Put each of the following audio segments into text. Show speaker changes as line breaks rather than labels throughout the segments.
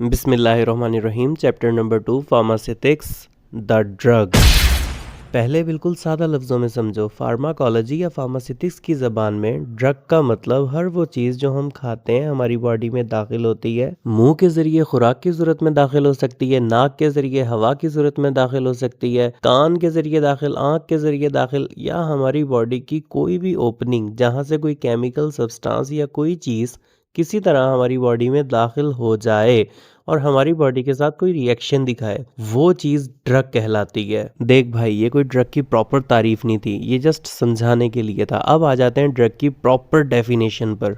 बिस्मिल्लाहिर्रहमानिर्रहीम। Chapter number 2, pharmaceutics, the drug. पहले बिल्कुल सादा लफ्ज़ों में समझो। फार्माकोलॉजी या फार्मास्यूटिक्स की ज़बान में ड्रग का मतलब हर वो चीज़ जो हम खाते हैं हमारी बॉडी में दाखिल होती है। मुंह के ज़रिए खुराक की सूरत में दाखिल हो सकती है, नाक के ज़रिए हवा की सूरत में दाखिल हो सकती है, कान के ज़रिए दाखिल, आँख के ज़रिए दाखिल, या हमारी बॉडी की कोई भी ओपनिंग जहाँ से कोई केमिकल सब्सटेंस या कोई चीज़ किसी तरह हमारी बॉडी में दाखिल हो जाए और हमारी बॉडी के साथ कोई रिएक्शन दिखाए, वो चीज़ ड्रग कहलाती है। देख भाई, ये कोई ड्रग की प्रॉपर तारीफ नहीं थी, ये जस्ट समझाने के लिए था। अब आ जाते हैं ड्रग की प्रॉपर डेफिनेशन पर।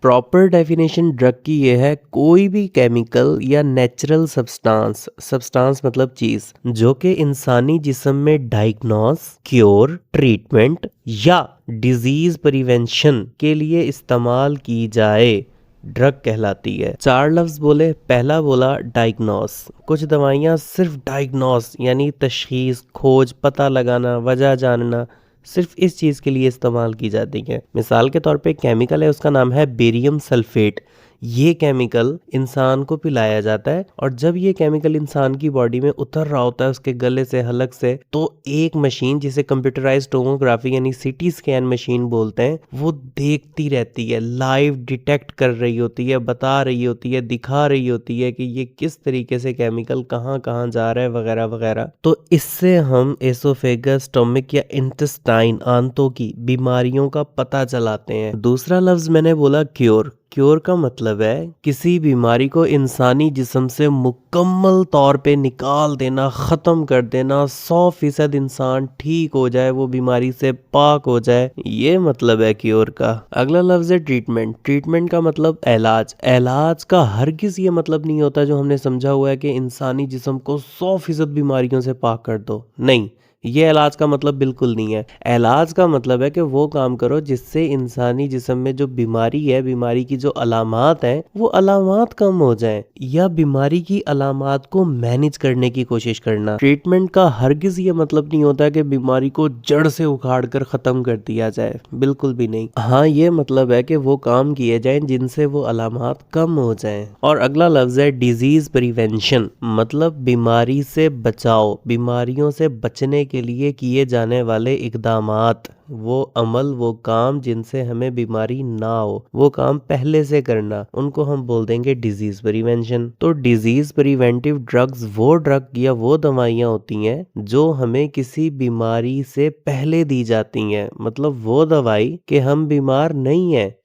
प्रॉपर डेफिनेशन ड्रग की ये है, कोई भी केमिकल या नेचुरल सब्सटेंस, सब्सटेंस मतलब चीज, जो कि इंसानी जिस्म में डायग्नोस, क्योर, ट्रीटमेंट या डिजीज प्रिवेंशन के लिए इस्तेमाल की जाए, ड्रग कहलाती है। चार लफ्ज बोले। पहला बोला डायग्नोस। कुछ दवाइयाँ सिर्फ डायग्नोस यानी तशखीस, खोज, पता लगाना, वजह जानना, सिर्फ इस चीज़ के लिए इस्तेमाल की जाती है। मिसाल के तौर पे एक केमिकल है, उसका नाम है बेरियम सल्फेट। ये केमिकल इंसान को पिलाया जाता है और जब ये केमिकल इंसान की बॉडी में उतर रहा होता है उसके गले से, हलक से, तो एक मशीन जिसे कंप्यूटराइज्ड टोमोग्राफी यानी सीटी स्कैन मशीन बोलते हैं, वो देखती रहती है, लाइव डिटेक्ट कर रही होती है, बता रही होती है, दिखा रही होती है कि ये किस तरीके से केमिकल कहाँ कहाँ जा रहा है, वगैरह वगैरह। तो इससे हम एसोफेगस, स्टोमिक या इंटेस्टाइन, आंतों की बीमारियों का पता चलाते हैं। दूसरा लफ्ज मैंने बोला क्योर। क्योर का मतलब है किसी बीमारी को इंसानी जिस्म से मुकम्मल तौर पे निकाल देना, ख़त्म कर देना, 100% इंसान ठीक हो जाए, वो बीमारी से पाक हो जाए, ये मतलब है क्योर का। अगला लफ्ज़ है ट्रीटमेंट। ट्रीटमेंट का मतलब इलाज। इलाज का हरगिज़ ये मतलब नहीं होता जो हमने समझा हुआ है कि इंसानी जिस्म को 100% बीमारियों से पाक कर दो। नहीं, ये इलाज का मतलब बिल्कुल नहीं है। इलाज का मतलब है कि वो काम करो जिससे इंसानी जिस्म में जो बीमारी है, बीमारी की जो अलामात हैं, वो अलामात कम हो जाएं, या बीमारी की अलामात को मैनेज करने की कोशिश करना। ट्रीटमेंट का हरगिज ये मतलब नहीं होता कि बीमारी को जड़ से उखाड़ कर खत्म कर दिया जाए, बिल्कुल भी नहीं। हाँ, ये मतलब है कि वो काम किए जाएं जिनसे वो अलामात कम हो जाएं। और अगला लफ्ज है डिजीज प्रिवेंशन, मतलब बीमारी से बचाव, बीमारियों से बचने के लिए किए जाने वाले इकदामात, वो अमल, वो काम जिनसे हमें बीमारी ना हो, वो काम पहले से करना, उनको हम बोल देंगे डिजीज प्रिवेंशन। तो डिजीज प्रिवेंटिव ड्रग्स वो ड्रग या वो दवाइयाँ होती हैं जो हमें किसी बीमारी से पहले दी जाती हैं। मतलब वो दवाई कि हम बीमार नहीं हैं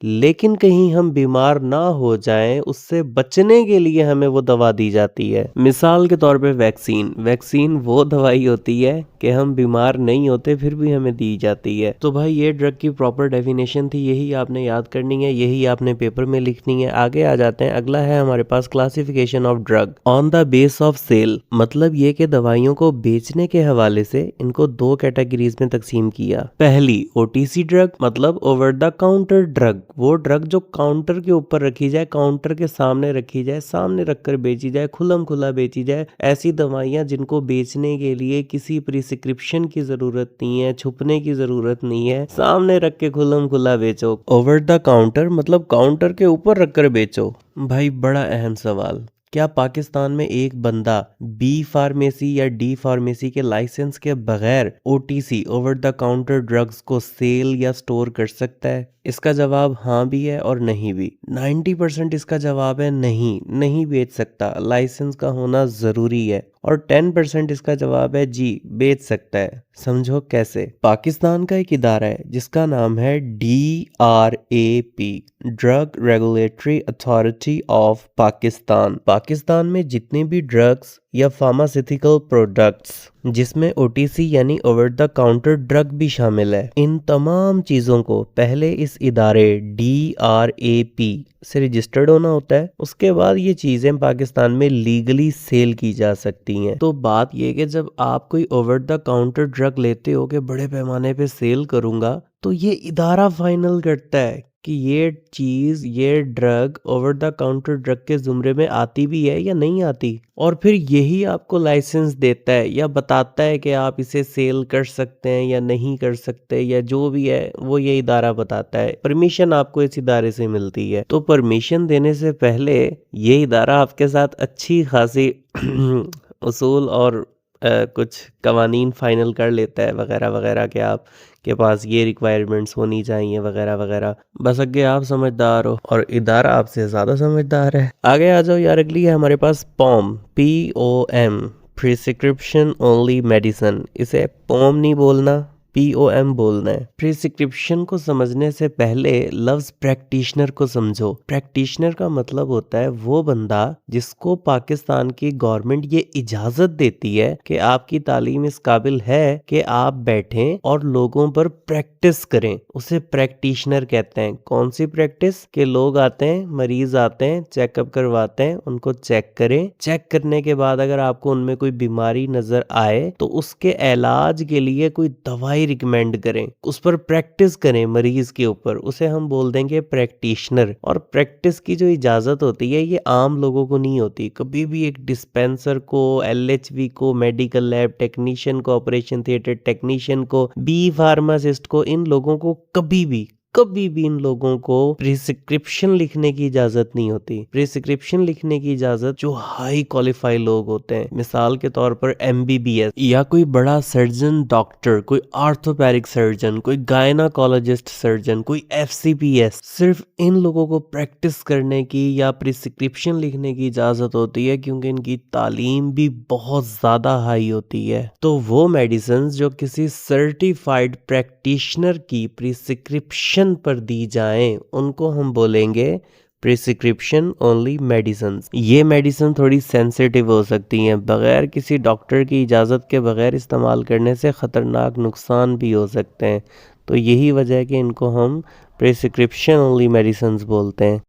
लेकिन कहीं हम बीमार ना हो जाएं, उससे बचने के लिए हमें वो दवा दी जाती है। मिसाल के तौर पे वैक्सीन। वैक्सीन वो दवाई होती है कि हम बीमार नहीं होते फिर भी हमें दी जाती है। तो भाई ये ड्रग की प्रॉपर डेफिनेशन थी, यही आपने याद करनी है, यही आपने पेपर में लिखनी है। आगे आ जाते हैं। अगला है हमारे पास classification of drug on the base of cell. मतलब ये कि दवाइयों को बेचने के हवाले से इनको दो कैटेगरीज में तकसीम किया। पहली ओटीसी ड्रग, मतलब ओवर द काउंटर ड्रग, वो ड्रग जो काउंटर के ऊपर रखी जाए, काउंटर के सामने रखी जाए, सामने रखकर बेची जाए, खुलम खुला बेची जाए। ऐसी दवाइयाँ जिनको बेचने के लिए किसी प्रिस्क्रिप्शन की जरूरत नहीं है, छुपने की जरूरत नहीं है, सामने रख के खुलम खुला बेचो। ओवर द काउंटर मतलब काउंटर के ऊपर रखकर बेचो। भाई बड़ा अहम सवाल, क्या पाकिस्तान में एक बंदा बी फार्मेसी या डी फार्मेसी के लाइसेंस के बगैर OTC, over the counter drugs को सेल या स्टोर कर सकता है? इसका जवाब हाँ भी है और नहीं भी। 90% इसका जवाब है नहीं, नहीं बेच सकता, लाइसेंस का होना जरूरी है। और 10% इसका जवाब है जी, बेच सकता है। समझो कैसे। पाकिस्तान का एक इदारा है जिसका नाम है DRAP, drug regulatory authority of Pakistan. Pakistan में जितने भी ड्रग्स या फार्मास्यूटिकल प्रोडक्ट्स जिसमें ओटीसी यानी ओवर द काउंटर ड्रग भी शामिल है, इन तमाम चीज़ों को पहले इस इदारे DRAP से रजिस्टर्ड होना होता है। उसके बाद ये चीज़ें पाकिस्तान में लीगली सेल की जा सकती हैं। तो बात ये कि जब आप कोई ओवर द काउंटर ड्रग लेते हो कि बड़े पैमाने पे सेल करूंगा, तो ये इदारा फाइनल करता है कि ये चीज़, ये drug over the counter drug के ज़ुमरे में आती भी है या नहीं आती, और फिर यही आपको लाइसेंस देता है या बताता है कि आप इसे सेल कर सकते हैं या नहीं कर सकते, या जो भी है वो ये इदारा बताता है। परमिशन आपको इस इदारे से मिलती है। तो परमिशन देने से पहले ये इदारा आपके साथ अच्छी खासी उसूल और कुछ कवानीन फाइनल कर लेता है वगैरह वगैरह, कि आप के पास ये रिक्वायरमेंट्स होनी चाहिए वगैरह वगैरह। बस आगे आप समझदार हो और इदारा आपसे ज़्यादा समझदार है। आगे आ जाओ यार, अगली है हमारे पास पॉम, POM, प्रिस्क्रिप्शन ओनली मेडिसिन। इसे पॉम नहीं बोलना, POM बोलना है। प्रिस्क्रिप्शन को समझने से पहले लफ्ज प्रैक्टिशनर को समझो। प्रैक्टिशनर का मतलब होता है वो बंदा जिसको पाकिस्तान की गवर्नमेंट ये इजाजत देती है कि आपकी तालीम इस काबिल है कि आप बैठें और लोगों पर प्रैक्टिस करें, उसे प्रैक्टिशनर कहते हैं। कौन सी प्रैक्टिस? के लोग आते हैं, मरीज आते हैं, चेकअप करवाते हैं, उनको चेक करें। चेक करने के बाद अगर आपको उनमें कोई बीमारी नजर आए तो उसके इलाज के लिए कोई दवाई रिकमेंड करें, उस पर प्रैक्टिस करें मरीज के ऊपर, उसे हम बोल देंगे प्रैक्टिशनर। और प्रैक्टिस की जो इजाजत होती है ये आम लोगों को नहीं होती। कभी भी एक डिस्पेंसर को, LHV को, मेडिकल लैब टेक्नीशियन को, ऑपरेशन थिएटर टेक्नीशियन को, बी फार्मासिस्ट को, इन लोगों को कभी भी इन लोगों को प्रिस्क्रिप्शन लिखने की इजाजत नहीं होती। प्रिस्क्रिप्शन लिखने की इजाजत जो हाई क्वालिफाइड लोग होते हैं, मिसाल के तौर पर MBBS या कोई बड़ा सर्जन डॉक्टर, कोई आर्थोपैडिक सर्जन, कोई गायनाकोलॉजिस्ट सर्जन, कोई FCPS, सिर्फ इन लोगों को प्रैक्टिस करने की या प्रिस्क्रिप्शन लिखने की इजाजत होती है, क्योंकि इनकी तालीम भी बहुत ज्यादा हाई होती है। तो वो मेडिसिन जो किसी सर्टिफाइड प्रैक्टिशनर की प्रिस्क्रिप्शन पर दी जाएं, उनको हम बोलेंगे प्रिस्क्रिप्शन ओनली मेडिसिन। ये मेडिसिन थोड़ी सेंसिटिव हो सकती हैं, बगैर किसी डॉक्टर की इजाज़त के बगैर इस्तेमाल करने से ख़तरनाक नुकसान भी हो सकते हैं। तो यही वजह है कि इनको हम प्रिस्क्रिप्शन ओनली मेडिसिन बोलते हैं।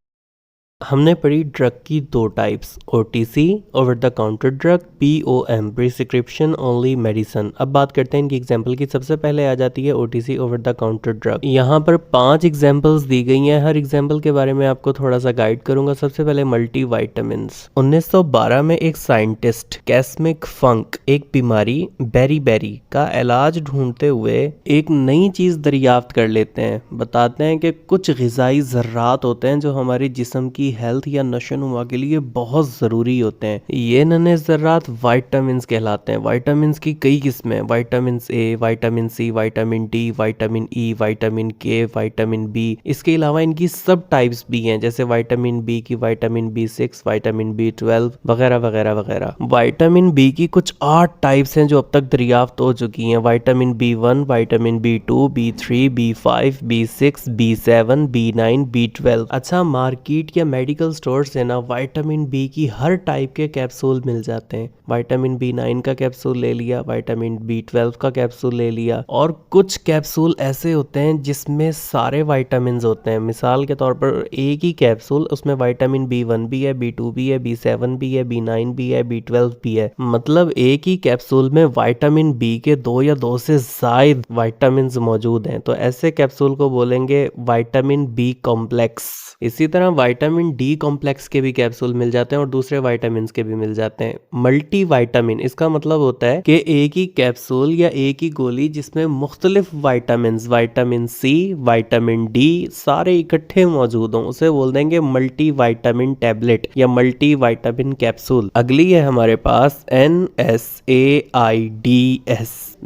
हमने पढ़ी ड्रग की दो types, OTC over the counter drug, POM prescription only medicine. अब बात करते हैं इनकी एग्जांपल की। सबसे पहले आ जाती है OTC over the counter drug. यहाँ पर 5 एग्जांपल्स दी गई हैं। हर एग्जांपल के बारे में आपको थोड़ा सा गाइड करूंगा। सबसे पहले मल्टीविटामिन्स। 1912 में एक साइंटिस्ट कैस्मिक फंक एक बीमारी बेरी का इलाज ढूंढते हुए एक नई चीज दरियाफ्त कर लेते हैं। बताते हैं कि कुछ ग़िज़ाई ज़र्रात होते हैं जो हमारे जिस्म की हेल्थ या नशोनुमा के लिए बहुत ज़रूरी होते हैं। ये नन्हे ज़र्रात वाइटामिन्स कहलाते हैं। वाइटामिन्स की कई किस्में, vitamin A, vitamin C, vitamin D, vitamin E, vitamin K, vitamin B। इसके अलावा इनकी सब टाइप्स भी हैं, जैसे विटामिन B की विटामिन B6, विटामिन B12 वगैरह वगैरह वगैरह। विटामिन B की कुछ 8 टाइप्स हैं जो अब तक दरियाफ्त हो चुकी हैं। Vitamin B1, vitamin B2, B3, B5, B6, B7, B9, B12। अच्छा, मार्केट या मेडिकल स्टोर से ना विटामिन बी की हर टाइप के कैप्सूल मिल जाते हैं। विटामिन B9 का कैप्सूल ले लिया, विटामिन B12 का कैप्सूल ले लिया, और कुछ कैप्सूल ऐसे होते हैं जिसमें सारे विटामिन होते हैं। मिसाल के तौर पर एक ही कैप्सूल, उसमें विटामिन B1 भी है, B2 भी है, B7 भी है, B9 भी है, B12 भी है। मतलब एक ही कैप्सूल में विटामिन B के 2 या 2 से ज्यादा विटामिन मौजूद हैं। तो ऐसे कैप्सूल को बोलेंगे विटामिन B कॉम्प्लेक्स। इसी तरह विटामिन D कॉम्प्लेक्स के भी कैप्सूल मिल जाते हैं और दूसरे विटामिन के भी मिल जाते हैं। मल्टीविटामिन, इसका मतलब होता है कि एक ही कैप्सूल या एक ही गोली जिसमें मुख्तलिफ vitamin, vitamin C, vitamin D सारे इकट्ठे मौजूद हों, उसे बोल देंगे मल्टीविटामिन टैबलेट या मल्टीविटामिन कैप्सूल। अगली है हमारे पास NSAIDs,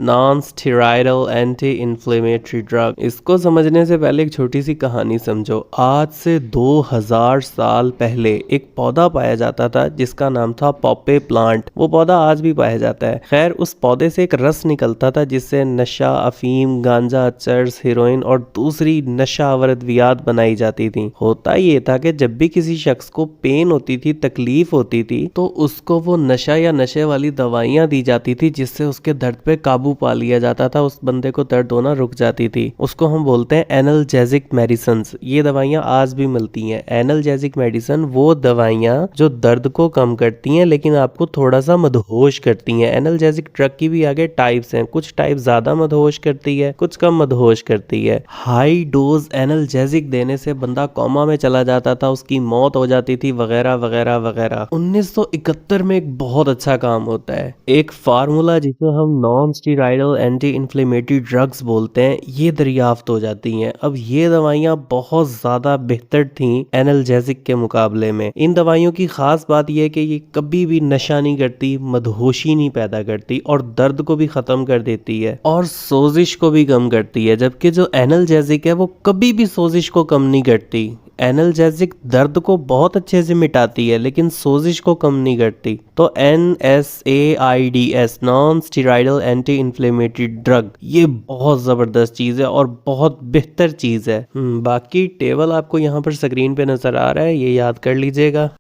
non steroidal anti inflammatory drug. इसको समझने से पहले एक छोटी सी कहानी समझो। आज से 2000 साल पहले एक पौधा पाया जाता था जिसका नाम था पॉपे प्लांट। वो पौधा आज भी पाया जाता है। खैर, उस पौधे से एक रस निकलता था जिससे नशा, अफीम, गांजा, चर्स, हीरोइन और दूसरी नशावर अद्वियात बनाई जाती थी। होता ये था कि जब भी किसी शख्स को पेन होती थी, तकलीफ होती थी, तो उसको वो नशा या नशे वाली दवाइयां दी जाती थी जिससे उसके दर्द पे काबू पा लिया जाता था। उस बंदे को दर्द होना रुक जाती थी। उसको हम बोलते हैं एनाल्जेसिक मेडिसिन। ये दवाइयां आज भी मिलती हैं। एनाल्जेसिक एनाल्जेसिक मेडिसिन वो दवाइयाँ जो दर्द को कम करती हैं लेकिन आपको थोड़ा सा मदहोश करती हैं। एनाल्जेसिक ड्रग की भी आगे टाइप्स हैं, कुछ टाइप ज्यादा मदहोश करती है, कुछ कम मदहोश करती है। हाई डोज एनाल्जेसिक देने से बंदा कोमा में चला जाता था, उसकी मौत हो जाती थी, वगैरह वगैरह वगैरह। 1971 में एक बहुत अच्छा काम होता है, एक फार्मूला जिसे हम non steroidal anti inflammatory drugs बोलते हैं, ये दरियाफ्त हो जाती हैं। अब ये दवाइयाँ बहुत ज्यादा बेहतर थी एनाल्जेसिक के मुकाबले में। इन दवाइयों की खास बात यह है कि ये कभी भी नशा नहीं करती, मदहोशी नहीं पैदा करती और दर्द को भी खत्म कर देती है और सोजिश को भी कम करती है। जबकि जो एनाल्जेसिक है वो कभी भी सोजिश को कम नहीं करती। एनाल्जेसिक दर्द को बहुत अच्छे से मिटाती है लेकिन सोजिश को कम नहीं करती। तो NSAIDs non steroidal anti inflammatory drug ये बहुत जबरदस्त चीज है और बहुत बेहतर चीज है। बाकी टेबल आपको यहाँ पर स्क्रीन पे नजर आ रहा है, ये याद कर लीजिएगा।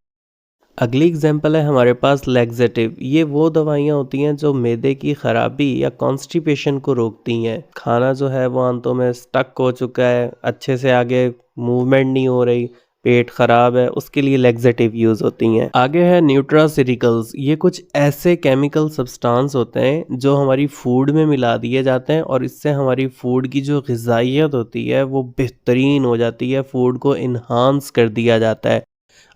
अगली एग्जाम्पल है हमारे पास लैक्सेटिव। ये वो दवाइयाँ होती हैं जो मैदे की खराबी या कॉन्स्टिपेशन को रोकती हैं। खाना जो है वो आंतों में स्टक हो चुका है, अच्छे से आगे मूवमेंट नहीं हो रही, पेट खराब है, उसके लिए लैक्सेटिव यूज होती हैं। आगे है न्यूट्रासिटिकल्स। ये कुछ ऐसे केमिकल सब्सटेंस होते हैं जो हमारी फूड में मिला दिए जाते हैं और इससे हमारी फूड की जो ग़िज़ाइयत होती है वो बेहतरीन हो जाती है, फूड को इन्हांस कर दिया जाता है।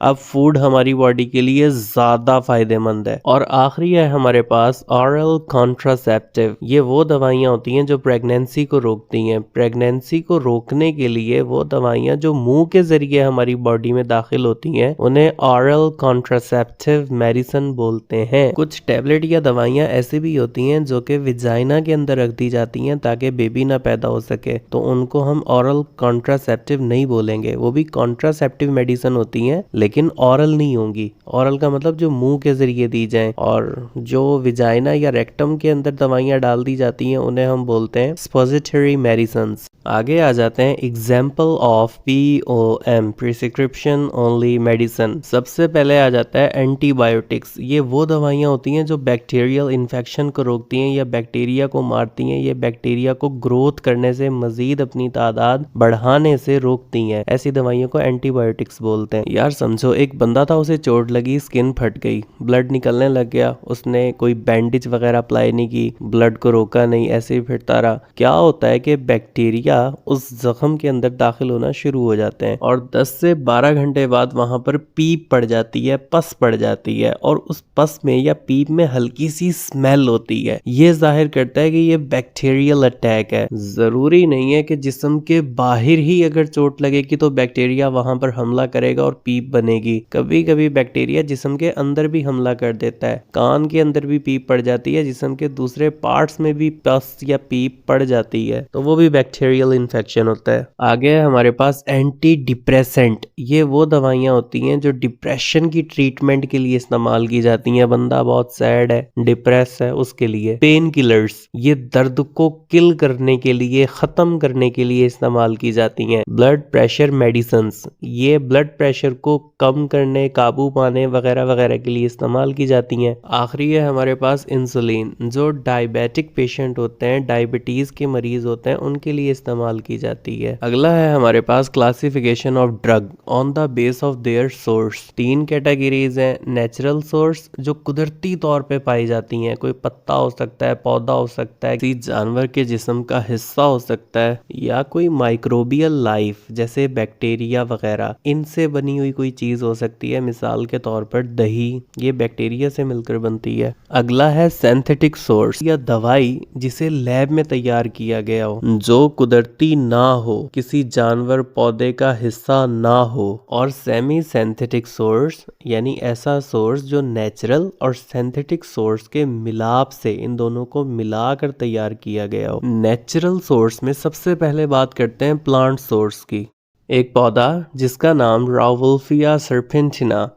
अब फूड हमारी बॉडी के लिए ज़्यादा फायदेमंद है। और आखिरी है हमारे पास ऑरल कॉन्ट्रासेप्टिव। ये वो दवाइयाँ होती हैं जो प्रेगनेंसी को रोकती हैं। प्रेगनेंसी को रोकने के लिए वो दवाइयाँ जो मुंह के जरिए हमारी बॉडी में दाखिल होती हैं उन्हें ऑरल कॉन्ट्रासेप्टिव मेडिसिन बोलते हैं। कुछ टैबलेट या दवाइयाँ ऐसी भी होती हैं जो कि विजाइना के अंदर रख दी जाती हैं ताकि बेबी ना पैदा हो सके, तो उनको हम ऑरल कॉन्ट्रासेप्टिव नहीं बोलेंगे, वो भी कॉन्ट्रासेप्टिव मेडिसिन होती हैं लेकिन ऑरल नहीं होंगी। ऑरल का मतलब जो मुंह के जरिए दी जाएं, और जो विजाइना या रेक्टम के अंदर दवाइयां डाल दी जाती हैं उन्हें हम बोलते हैं सपोजिटरी मेडिसिन्स। आगे आ जाते हैं example of POM prescription only medicine. सबसे पहले आ जाता है एंटीबायोटिक्स। ये वो दवाइयां होती हैं जो बैक्टीरियल इन्फेक्शन को रोकती हैं या बैक्टीरिया को मारती हैं, ये बैक्टीरिया को ग्रोथ करने से मजीद अपनी तादाद बढ़ाने से रोकती हैं। ऐसी दवाइयों को एंटीबायोटिक्स बोलते हैं। यार समझो, एक बंदा था, उसे चोट लगी, स्किन फट गई, ब्लड निकलने लग गया, उसने कोई बैंडेज वगैरह अप्लाई नहीं की, ब्लड को रोका नहीं, ऐसे ही फिरता रहा। क्या होता है कि बैक्टीरिया उस जख्म के अंदर दाखिल होना शुरू हो जाते हैं और 10 से 12 घंटे बाद वहां पर पीप पड़ जाती है, पस पड़ जाती है और उस पस में या पीप में हल्की सी स्मेल होती है। ये जाहिर करता है कि ये बैक्टीरियल अटैक है। जरूरी नहीं है कि जिस्म के बाहर ही अगर चोट लगेगी तो बैक्टीरिया वहां पर हमला करेगा और पीप बनेगी। कभी कभी बैक्टीरिया जिस्म के अंदर भी हमला कर देता है, कान के अंदर भी पीप पड़ जाती है, जिस्म के दूसरे पार्ट्स में भी पस या पीप पड़ जाती है, तो वो भी बैक्टीरियल इन्फेक्शन होता है। आगे है हमारे पास एंटी डिप्रेसेंट। ये वो दवाइयां होती हैं जो डिप्रेशन की ट्रीटमेंट के लिए इस्तेमाल की जाती हैं। बंदा बहुत सैड है, डिप्रेस है, उसके लिए। पेन किलर्स, ये दर्द को किल करने के लिए, खत्म करने के लिए इस्तेमाल की जाती हैं। ब्लड प्रेशर मेडिसिन्स, ये ब्लड प्रेशर को कम करने, काबू पाने वगैरह वगैरह के लिए इस्तेमाल की जाती हैं। आखिरी है हमारे पास इंसुलिन, जो डायबिटिक पेशेंट होते हैं, डायबिटीज के मरीज होते हैं, उनके लिए इस्तेमाल की जाती है। अगला है हमारे पास classification of drug on the base of their source. 3 categories हैं। नेचुरल सोर्स, जो कुदरती तौर पे पाई जाती हैं, कोई पत्ता हो सकता है, पौधा हो सकता है, किसी जानवर के जिस्म का हिस्सा हो सकता है, या कोई माइक्रोबियल लाइफ जैसे बैक्टीरिया वगैरह, इनसे बनी हुई कोई चीज हो सकती है। मिसाल के तौर पर दही, ये बैक्टीरिया से मिलकर बनती है। अगला है सिंथेटिक सोर्स, या दवाई जिसे लैब में तैयार किया गया हो, जो कुदरती ना हो, किसी जानवर पौधे का हिस्सा ना हो। और सेमी सिंथेटिक सोर्स, यानी ऐसा सोर्स जो नेचुरल और सिंथेटिक सोर्स के मिलाप से, इन दोनों को मिलाकर तैयार किया गया हो। नेचुरल सोर्स में सबसे पहले बात करते हैं प्लांट सोर्स की। एक पौधा जिसका नाम रावुल्फिया सर्पेंटिना,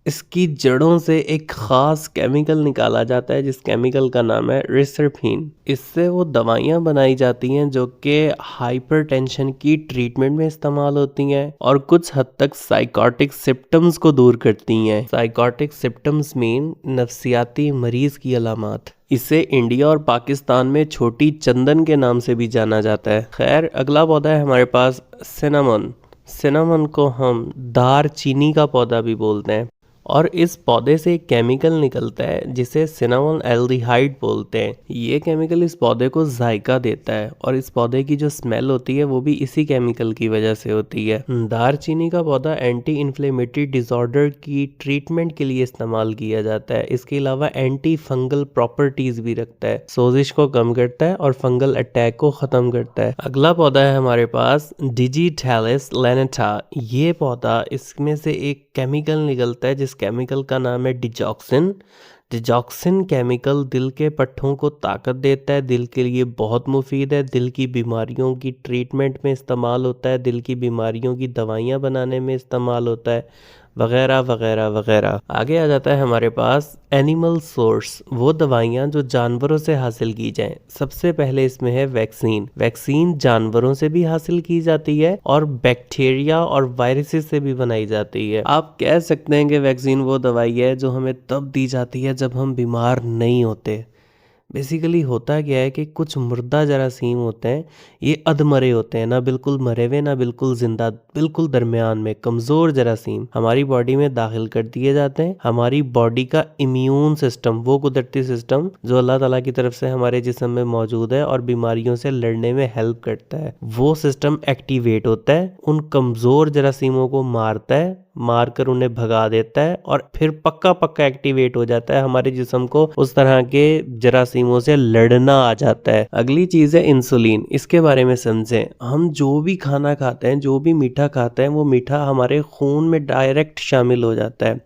इसकी जड़ों से एक खास केमिकल निकाला जाता है जिस केमिकल का नाम है रिसरफिन। इससे वो दवाइयाँ बनाई जाती हैं जो कि हाइपरटेंशन की ट्रीटमेंट में इस्तेमाल होती हैं और कुछ हद तक साइकोटिक सिम्टम्स को दूर करती हैं। साइकोटिक सिम्टम्स मीन नफ्सियाती मरीज की अलामात। इसे इंडिया और पाकिस्तान में छोटी चंदन के नाम से भी जाना जाता है। खैर, अगला पौधा है हमारे पास सिनामन। सिनेमन को हम दार चीनी का पौधा भी बोलते हैं और इस पौधे से एक केमिकल निकलता है जिसे सिनेमन एल्डिहाइड बोलते हैं। ये केमिकल इस पौधे को जायका देता है और इस पौधे की जो स्मेल होती है वो भी इसी केमिकल की वजह से होती है। दारचीनी का पौधा एंटी इन्फ्लेमेटरी डिसऑर्डर की ट्रीटमेंट के लिए इस्तेमाल किया जाता है। इसके अलावा एंटी फंगल प्रॉपर्टीज भी रखता है, सोजिश को कम करता है और फंगल अटैक को खत्म करता है। अगला पौधा है हमारे पास डिजिटैलिस लैनेटा। ये पौधा, इसमें से एक केमिकल निकलता है जिस केमिकल का नाम है डिजॉक्सिन। डिजॉक्सिन केमिकल दिल के पट्टों को ताकत देता है, दिल के लिए बहुत मुफीद है, दिल की बीमारियों की ट्रीटमेंट में इस्तेमाल होता है, दिल की बीमारियों की दवाइयाँ बनाने में इस्तेमाल होता है, वगैरह वगैरह वगैरह। आगे आ जाता है हमारे पास एनिमल सोर्स, वो दवाइयाँ जो जानवरों से हासिल की जाएं। सबसे पहले इसमें है वैक्सीन। वैक्सीन जानवरों से भी हासिल की जाती है और बैक्टीरिया और वायरसेस से भी बनाई जाती है। आप कह सकते हैं कि वैक्सीन वो दवाई है जो हमें तब दी जाती है जब हम बीमार नहीं होते। बेसिकली होता क्या है कि कुछ मुर्दा जरासीम होते हैं, ये अधमरे होते हैं, ना बिल्कुल मरे हुए ना बिल्कुल जिंदा, बिल्कुल दरमियान में कमज़ोर जरासीम हमारी बॉडी में दाखिल कर दिए जाते हैं। हमारी बॉडी का इम्यून सिस्टम, वो कुदरती सिस्टम जो अल्लाह ताला की तरफ से हमारे जिस्म में मौजूद है और बीमारियों से लड़ने में हेल्प करता है, वो सिस्टम एक्टिवेट होता है, उन कमज़ोर जरासीमों को मारता है, मारकर उन्हें भगा देता है और फिर पक्का पक्का एक्टिवेट हो जाता है, हमारे जिस्म को उस तरह के जरासीमों से लड़ना आ जाता है। अगली चीज़ है इंसुलिन। इसके बारे में समझें। हम जो भी खाना खाते हैं, जो भी मीठा खाते हैं, वो मीठा हमारे खून में डायरेक्ट शामिल हो जाता है,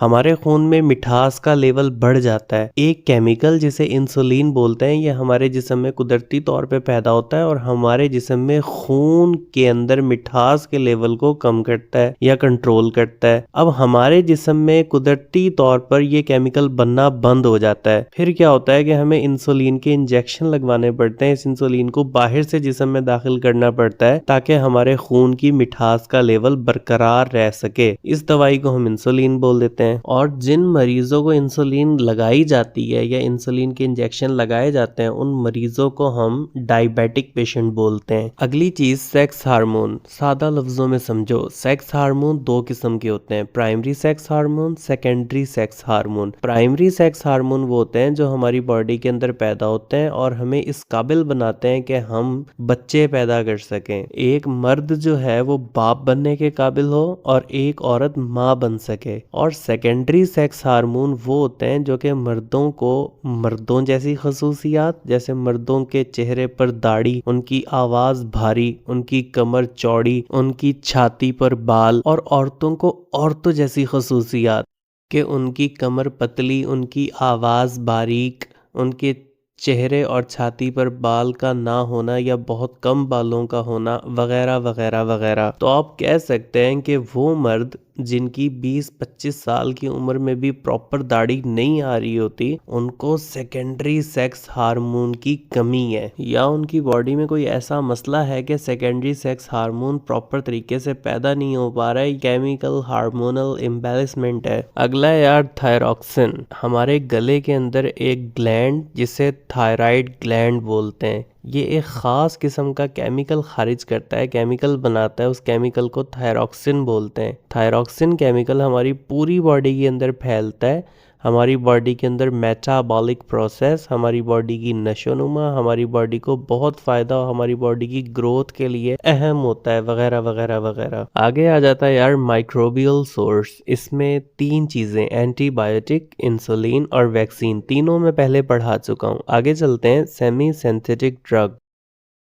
हमारे खून में मिठास का लेवल बढ़ जाता है। एक केमिकल जिसे इंसुलिन बोलते हैं, ये हमारे जिस्म में कुदरती तौर पे पैदा होता है और हमारे जिस्म में खून के अंदर मिठास के लेवल को कम करता है या कंट्रोल करता है। अब हमारे जिस्म में कुदरती तौर पर ये केमिकल बनना बंद हो जाता है। फिर क्या होता है कि हमें इंसुलिन के इंजेक्शन लगवाने पड़ते हैं। इस इंसुलिन को बाहर से जिस्म में दाखिल करना पड़ता है ताकि हमारे खून की मिठास का लेवल बरकरार रह सके। इस दवाई को हम इंसुलिन बोल देते हैं। और जिन मरीजों को इंसुलिन लगाई जाती है या इंसुलिन के इंजेक्शन लगाए जाते हैं, उन मरीजों को हम डायबिटिक पेशेंट बोलते हैं। अगली चीज सेक्स हार्मोन। सादा लफ्जों में समझो, सेक्स हार्मोन दो किस्म के होते हैं, primary sex hormone, secondary sex hormone. Primary sex hormone वो होते हैं जो हमारी बॉडी के अंदर पैदा होते हैं और हमें इस काबिल बनाते हैं कि हम बच्चे पैदा कर सकें। एक मर्द जो है वो बाप बनने के काबिल हो और एक औरत माँ बन सके। और सेकेंडरी सेक्स हार्मोन वो होते हैं जो कि मर्दों को मर्दों जैसी खसूसियात, जैसे मर्दों के चेहरे पर दाढ़ी, उनकी आवाज भारी, उनकी कमर चौड़ी, उनकी छाती पर बाल, और औरतों को औरतों जैसी खसूसियात कि उनकी कमर पतली, उनकी आवाज बारीक, उनके चेहरे और छाती पर बाल का ना होना या बहुत कम बालों का होना, वगैरह वगैरह वगैरह। तो आप कह सकते हैं कि वो मर्द जिनकी 20-25 साल की उम्र में भी प्रॉपर दाढ़ी नहीं आ रही होती, उनको सेकेंडरी सेक्स हार्मोन की कमी है या उनकी बॉडी में कोई ऐसा मसला है कि सेकेंडरी सेक्स हार्मोन प्रॉपर तरीके से पैदा नहीं हो पा रहा है, केमिकल हार्मोनल इम्बैलेंसमेंट है। अगला है यार थायरॉक्सिन। हमारे गले के अंदर एक ग्लैंड जिसे थायराइड ग्लैंड बोलते हैं, ये एक ख़ास किस्म का केमिकल खारिज करता है, केमिकल बनाता है, उस केमिकल को थायरॉक्सिन बोलते हैं। थायरॉक्सिन केमिकल हमारी पूरी बॉडी के अंदर फैलता है, हमारी बॉडी के अंदर मेटाबॉलिक प्रोसेस, हमारी बॉडी की नशोनुमा, हमारी बॉडी को बहुत फ़ायदा, हमारी बॉडी की ग्रोथ के लिए अहम होता है, वगैरह वगैरह वगैरह। आगे आ जाता है यार माइक्रोबियल सोर्स। इसमें 3 चीज़ें, एंटीबायोटिक, इंसुलिन और वैक्सीन, तीनों मैं पहले पढ़ा चुका हूँ। आगे चलते हैं सेमी सिंथेटिक ड्रग।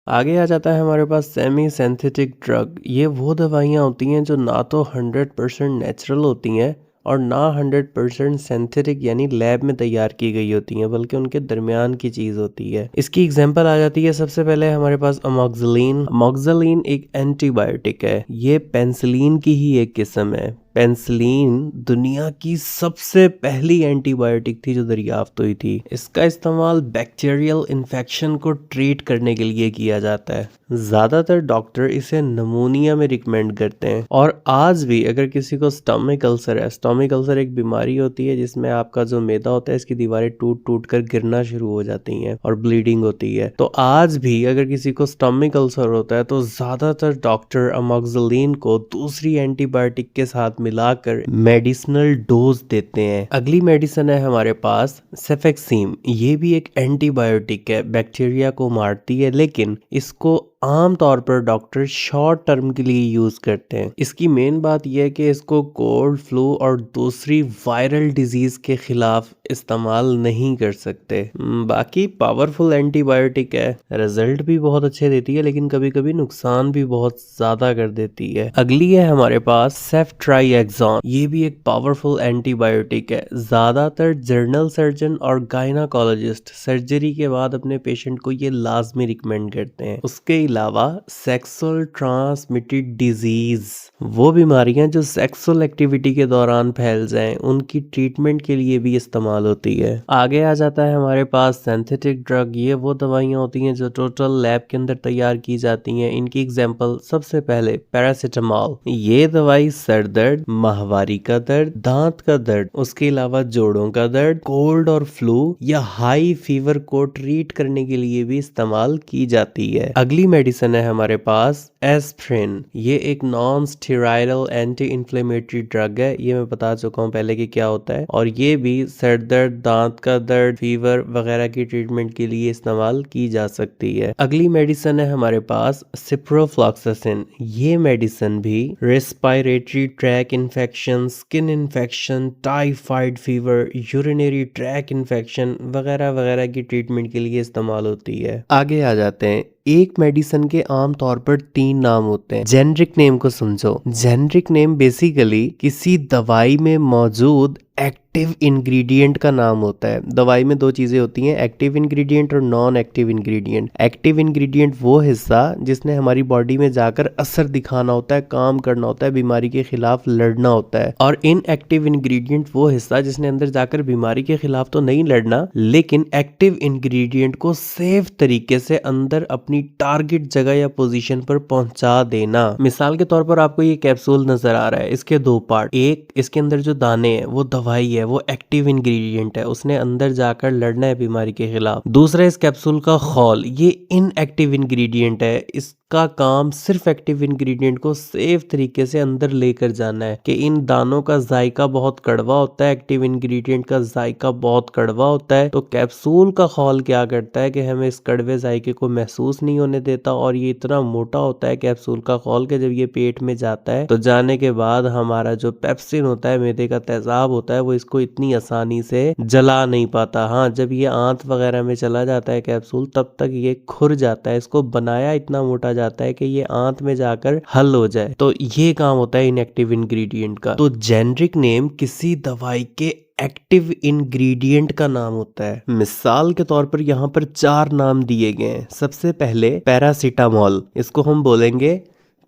आगे आ जाता है हमारे पास सेमी सिंथेटिक ड्रग। ये वो दवाइयाँ होती हैं जो ना तो 100% नेचुरल होती हैं और ना 100% सिंथेटिक यानी लैब में तैयार की गई होती हैं, बल्कि उनके दरमियान की चीज़ होती है। इसकी एग्जांपल आ जाती है सबसे पहले हमारे पास अमोक्सिलिन। अमोक्सिलिन एक एंटीबायोटिक है, ये पेनिसिलिन की ही एक किस्म है। पेनिसिलिन दुनिया की सबसे पहली एंटीबायोटिक थी जो दरियाफ्त हुई थी। इसका इस्तेमाल बैक्टीरियल इन्फेक्शन को ट्रीट करने के लिए किया जाता है। ज़्यादातर डॉक्टर इसे नमूनिया में रिकमेंड करते हैं और आज भी अगर किसी को स्टमक अल्सर है, स्टमक अल्सर एक बीमारी होती है जिसमें आपका जो मैदा होता है इसकी दीवारें टूट टूट कर गिरना शुरू हो जाती हैं और ब्लीडिंग होती है। तो आज भी अगर किसी को स्टमक अल्सर होता है तो ज़्यादातर डॉक्टर अमोक्सिलिन को दूसरी एंटीबायोटिक के साथ मिलाकर मेडिसिनल डोज देते हैं। अगली मेडिसिन है हमारे पास सेफेक्सिम। ये भी एक एंटीबायोटिक है, बैक्टीरिया को मारती है, लेकिन इसको आम तौर पर डॉक्टर शॉर्ट टर्म के लिए यूज करते हैं। इसकी मेन बात यह है कि इसको कोल्ड, फ्लू और दूसरी वायरल डिजीज के खिलाफ इस्तेमाल नहीं कर सकते। बाकी पावरफुल एंटीबायोटिक है, रिजल्ट भी बहुत अच्छे देती है, लेकिन कभी कभी नुकसान भी बहुत ज्यादा कर देती है। अगली है हमारे पास सेफ्ट्राइएक्सोन। ये भी एक पावरफुल एंटीबायोटिक है। ज्यादातर जर्नल सर्जन और गायनाकोलॉजिस्ट सर्जरी के बाद अपने पेशेंट को ये लाजमी रिकमेंड करते हैं। उसके अलावा सेक्सुअल ट्रांसमिटेड डिजीज, वो बीमारियां जो सेक्सुअल एक्टिविटी के दौरान फैल जाएं, उनकी ट्रीटमेंट के लिए भी इस्तेमाल होती है। आगे आ जाता है हमारे पास सिंथेटिक ड्रग। ये वो दवाइयां होती हैं जो टोटल लैब के अंदर तैयार की जाती हैं। इनकी एग्जांपल सबसे पहले पैरासीटामोल। ये दवाई सर दर्द, माहवारी का दर्द, दांत का दर्द, उसके अलावा जोड़ों का दर्द, कोल्ड और फ्लू या हाई फीवर को ट्रीट करने के लिए भी इस्तेमाल की जाती है। अगली मेडिसिन है हमारे पास एस्प्रिन। ये एक non steroidal anti inflammatory drug है। ये मैं बता चुका हूँ पहले कि क्या होता है, और ये भी सर दर्द, दांत का दर्द, फीवर वगैरह की ट्रीटमेंट के लिए इस्तेमाल की जा सकती है। अगली मेडिसिन है हमारे पास सिप्रोफ्लॉक्सासिन। ये मेडिसिन भी respiratory tract infection, skin infection, typhoid fever, urinary track infection वगैरह वगैरह की ट्रीटमेंट के लिए इस्तेमाल होती है। आगे आ जाते हैं। एक मेडिसिन के आम तौर पर 3 नाम होते हैं। जेनरिक नेम को समझो। जेनरिक नेम बेसिकली किसी दवाई में मौजूद एक्टिव इंग्रेडिएंट का नाम होता है। दवाई में 2 चीजें होती हैं, एक्टिव इंग्रेडिएंट और non active ingredient. Active ingredient वो हिस्सा जिसने हमारी बॉडी में जाकर असर दिखाना होता है, काम करना होता है, बीमारी के खिलाफ लड़ना होता है। और इनएक्टिव इंग्रेडिएंट वो हिस्सा जिसने अंदर जाकर बीमारी के खिलाफ तो नहीं लड़ना, लेकिन एक्टिव इंग्रेडिएंट को सेफ तरीके से अंदर अपनी टारगेट जगह या पोजीशन पर पहुंचा देना। मिसाल के तौर पर आपको ये कैप्सूल नजर आ रहा है, इसके 2 पार्ट। एक, इसके अंदर जो दाने हैं वो दवाई है, वो एक्टिव इंग्रेडिएंट है, उसने अंदर जाकर लड़ना है बीमारी के खिलाफ। दूसरा, इस कैप्सूल का खौल, ये इनएक्टिव इंग्रेडिएंट है। इसका काम सिर्फ एक्टिव इंग्रेडिएंट को सेफ तरीके से अंदर लेकर जाना है कि इन दानों का जायका बहुत कड़वा होता है, एक्टिव इंग्रेडिएंट का जायका बहुत कड़वा होता है। तो कैप्सूल का खौल क्या करता है कि हमें इस कड़वे जायके को महसूस नहीं होने देता, और ये इतना मोटा होता है कैप्सूल का खौल के जब ये पेट में जाता है तो जाने के बाद हमारा जो पेप्सिन होता है, मैदे का तेजाब होता है, वो इसको इतनी आसानी से जला नहीं पाता। हाँ, जब ये आंत वगैरह में चला जाता है कैप्सूल, तब तक ये खुर जाता है। इसको बनाया इतना मोटा जाता है कि ये आंत में जाकर हल हो जाए। तो ये काम होता है इनएक्टिव इंग्रेडिएंट का। तो जेनरिक नेम किसी दवाई के एक्टिव इंग्रेडिएंट का नाम होता है। मिसाल के तौर पर यहाँ पर 4 नाम दिए गए हैं। सबसे पहले पैरासीटामोल, इसको हम बोलेंगे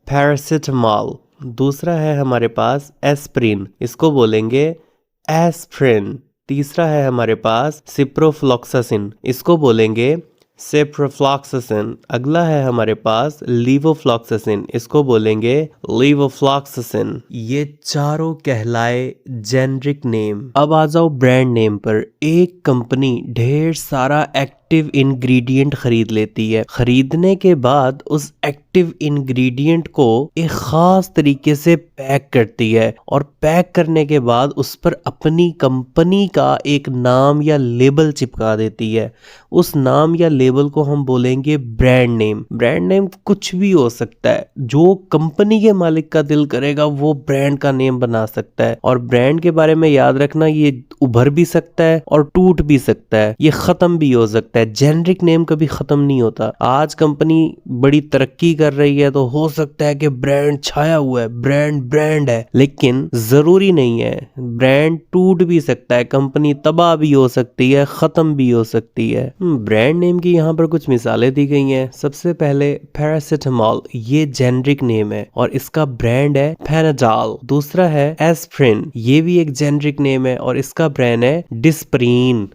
पैरासीटामोल। दूसरा है हमारे पास एस्प्रिन, इसको बोलेंगे एस्प्रिन। तीसरा है हमारे पास सिप्रोफ्लॉक्सासिन, इसको बोलेंगे सिप्रोफ्लॉक्सासिन। अगला है हमारे पास लीवोफ्लॉक्सासिन, इसको बोलेंगे लीवोफ्लॉक्सासिन। ये चारों कहलाए जेनरिक नेम। अब आ जाओ ब्रांड नेम पर। एक कंपनी ढेर सारा एक्टिव इंग्रेडिएंट खरीद लेती है। खरीदने के बाद उस एक्टिव इंग्रेडिएंट को एक खास तरीके से पैक करती है, और पैक करने के बाद उस पर अपनी कंपनी का एक नाम या लेबल चिपका देती है। उस नाम या लेबल को हम बोलेंगे ब्रांड नेम। ब्रांड नेम कुछ भी हो सकता है, जो कंपनी के मालिक का दिल करेगा वो ब्रांड का नेम बना सकता है। और ब्रांड के बारे में याद रखना, ये उभर भी सकता है और टूट भी सकता है, ये खत्म भी हो सकता है है, जेनरिक नेम कभी खत्म नहीं होता। आज कंपनी बड़ी तरक्की कर रही है तो हो सकता है कि ब्रांड छाया हुआ है, ब्रांड है, लेकिन जरूरी नहीं है। ब्रांड टूट भी सकता है, कंपनी तबाह भी हो सकती है, खत्म भी हो सकती है। ब्रांड नेम की यहाँ पर कुछ मिसालें दी गई हैं। सबसे पहले पैरासिटामोल, ये जेनरिक नेम है और इसका ब्रांड है पैनाडॉल। दूसरा है एस्प्रिन, ये भी एक जेनरिक नेम है और इसका ब्रांड है डिस्प्रिन।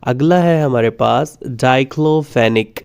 अगला है हमारे पास डाइक्लोफेनिक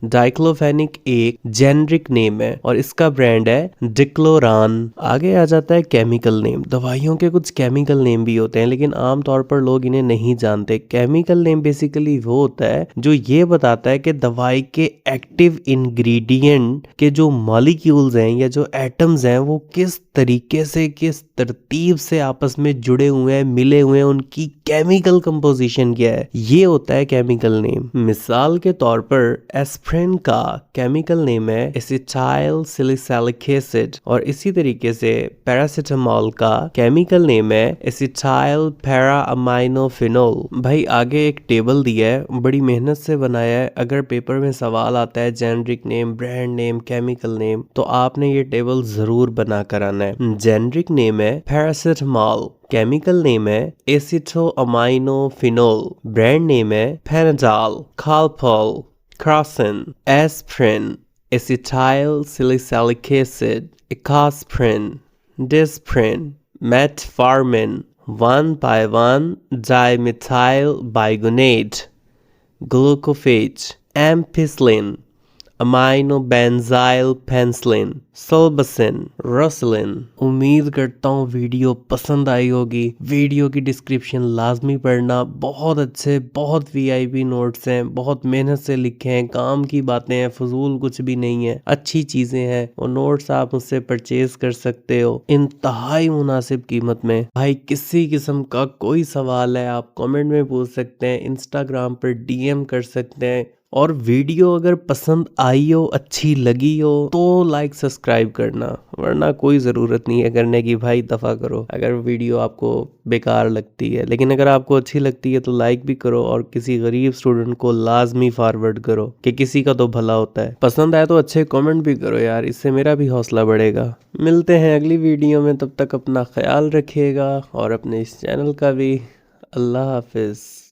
एक जेनरिक नेम है और इसका ब्रांड है डिक्लोरान। आगे आ जाता है केमिकल नेम। दवाइयों के कुछ केमिकल नेम भी होते हैं लेकिन आमतौर पर लोग इन्हें नहीं जानते। केमिकल नेम बेसिकली वो होता है जो ये बताता है कि दवाई के एक्टिव इंग्रेडिएंट के जो मॉलिक्यूल्स हैं या जो एटम्स हैं वो किस तरीके से, किस तरतीब से आपस में जुड़े हुए हैं, मिले हुए हैं, उनकी केमिकल कंपोजिशन क्या है, ये होता है केमिकल नेम। मिसाल के तौर पर एस्प्रिन का केमिकल नेम है एसिटाइल सैलिसिलिक एसिड और इसी तरीके से पैरासिटामोल का केमिकल नेम है एसिटाइल पैरा अमाइनोफिनोल। भाई आगे एक टेबल दिया है, बड़ी मेहनत से बनाया है। अगर पेपर में सवाल आता है generic name, brand name, chemical name, तो आपने ये टेबल जरूर बना कर आना है। जेनरिक नेम है पैरासिटामोल, केमिकल नेम है एसिटोअमाइनोफिनोल, ब्रांड नेम है Panadol, Calpol, Crocin, aspirin, acetyl salicylic acid, Ecosprin, Disprin, metformin, 1,1 dimethyl bigonate, Glucophage, ampicillin, aminobenzyl penicillin, Sulbacin, Roscillin. उम्मीद करता हूँ वीडियो पसंद आई होगी। वीडियो की डिस्क्रिप्शन लाजमी पढ़ना, बहुत अच्छे, बहुत वीआईपी नोट्स हैं, बहुत मेहनत से लिखे हैं, काम की बातें हैं, फजूल कुछ भी नहीं है, अच्छी चीजें हैं। और नोट्स आप मुझसे परचेज कर सकते हो इंतहाई मुनासिब कीमत में। भाई किसी किस्म का कोई सवाल है आप कमेंट में पूछ सकते हैं, इंस्टाग्राम पर डीएम कर सकते हैं। और वीडियो अगर पसंद आई हो, अच्छी लगी हो तो लाइक सब्सक्राइब करना, वरना कोई ज़रूरत नहीं है करने की। भाई दफ़ा करो अगर वीडियो आपको बेकार लगती है, लेकिन अगर आपको अच्छी लगती है तो लाइक भी करो और किसी गरीब स्टूडेंट को लाजमी फॉरवर्ड करो कि किसी का तो भला होता है। पसंद आए तो अच्छे कमेंट भी करो यार, इससे मेरा भी हौसला बढ़ेगा। मिलते हैं अगली वीडियो में, तब तक अपना ख्याल रखिएगा और अपने इस चैनल का भी। अल्लाह हाफिज़।